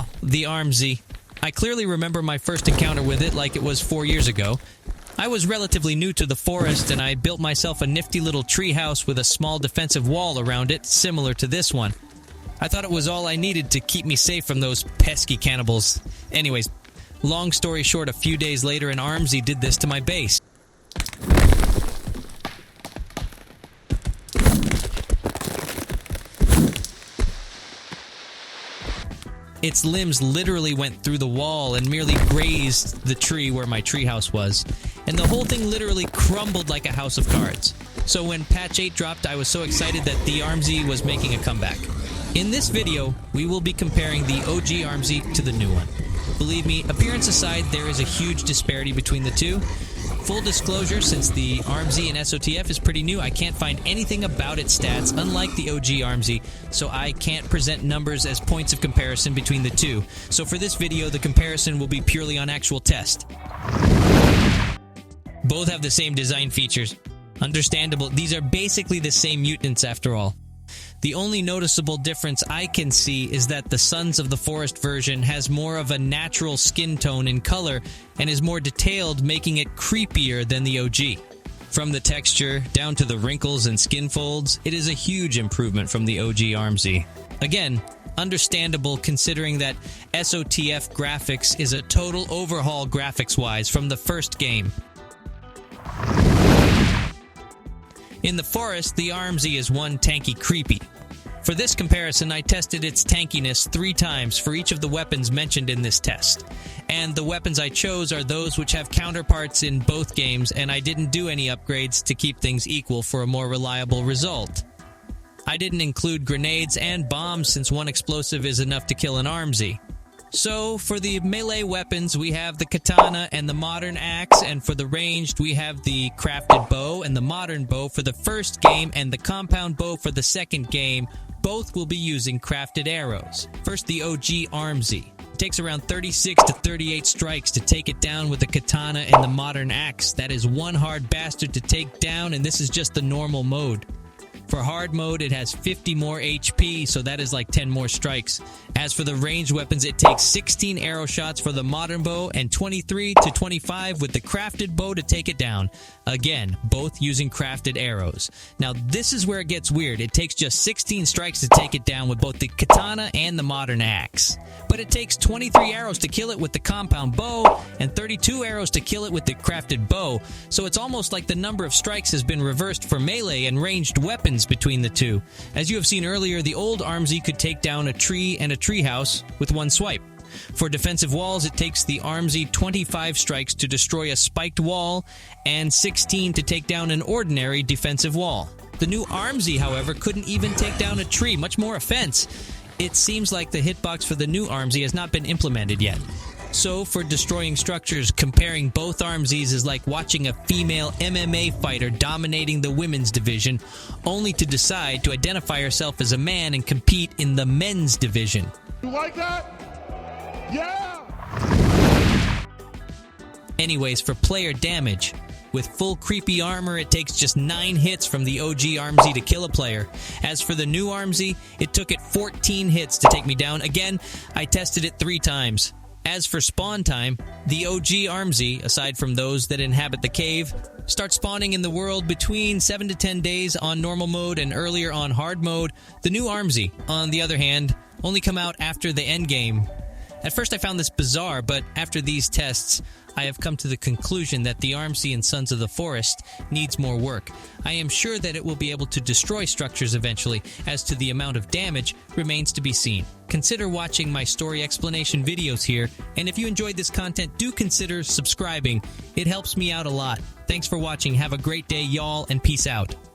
Oh, the Armsy. I clearly remember my first encounter with it like it was 4 years ago. I was relatively new to the forest, and I built myself a nifty little treehouse with a small defensive wall around it, similar to this one. I thought it was all I needed to keep me safe from those pesky cannibals. Anyways, long story short, a few days later, an Armsy did this to my base. Its limbs literally went through the wall and merely grazed the tree where my treehouse was. And the whole thing literally crumbled like a house of cards. So when patch 8 dropped, I was so excited that the Armsy was making a comeback. In this video, we will be comparing the OG Armsy to the new one. Believe me, appearance aside, there is a huge disparity between the two. Full disclosure, since the Armsy in SOTF is pretty new, I can't find anything about its stats, unlike the OG Armsy, so I can't present numbers as points of comparison between the two. So for this video, the comparison will be purely on actual test. Both have the same design features. Understandable, these are basically the same mutants after all. The only noticeable difference I can see is that the Sons of the Forest version has more of a natural skin tone and color and is more detailed, making it creepier than the OG. From the texture down to the wrinkles and skin folds, it is a huge improvement from the OG Armsy. Again, understandable considering that SOTF graphics is a total overhaul graphics-wise from the first game. In the forest, the Armsy is one tanky creepy. For this comparison, I tested its tankiness 3 times for each of the weapons mentioned in this test. And the weapons I chose are those which have counterparts in both games, and I didn't do any upgrades to keep things equal for a more reliable result. I didn't include grenades and bombs since one explosive is enough to kill an Armsy. So, for the melee weapons, we have the katana and the modern axe, and for the ranged, we have the crafted bow and the modern bow for the first game, and the compound bow for the second game. Both will be using crafted arrows. First, the OG Armsy. It takes around 36 to 38 strikes to take it down with the katana and the modern axe. That is one hard bastard to take down, and this is just the normal mode. For hard mode, it has 50 more HP, so that is like 10 more strikes. As for the ranged weapons, it takes 16 arrow shots for the modern bow and 23 to 25 with the crafted bow to take it down. Again, both using crafted arrows. Now, this is where it gets weird. It takes just 16 strikes to take it down with both the katana and the modern axe. But it takes 23 arrows to kill it with the compound bow and 32 arrows to kill it with the crafted bow. So it's almost like the number of strikes has been reversed for melee and ranged weapons between the two. As you have seen earlier, the old Armsy could take down a tree and a treehouse with one swipe. For defensive walls, it takes the Armsy 25 strikes to destroy a spiked wall and 16 to take down an ordinary defensive wall. The new Armsy, however, couldn't even take down a tree, much more a fence. It seems like the hitbox for the new Armsy has not been implemented yet. So, for destroying structures, comparing both Armsies is like watching a female MMA fighter dominating the women's division, only to decide to identify herself as a man and compete in the men's division. You like that? Yeah! Anyways, for player damage, with full creepy armor, it takes just 9 hits from the OG Armsy to kill a player. As for the new Armsy, it took it 14 hits to take me down. Again, I tested it 3 times. As for spawn time, the OG Armsy, aside from those that inhabit the cave, start spawning in the world between 7 to 10 days on normal mode and earlier on hard mode. The new Armsy, on the other hand, only come out after the endgame. At first I found this bizarre, but after these tests, I have come to the conclusion that the Armsy in Sons of the Forest needs more work. I am sure that it will be able to destroy structures eventually. As to the amount of damage, remains to be seen. Consider watching my story explanation videos here, and if you enjoyed this content, do consider subscribing. It helps me out a lot. Thanks for watching, have a great day, y'all, and peace out.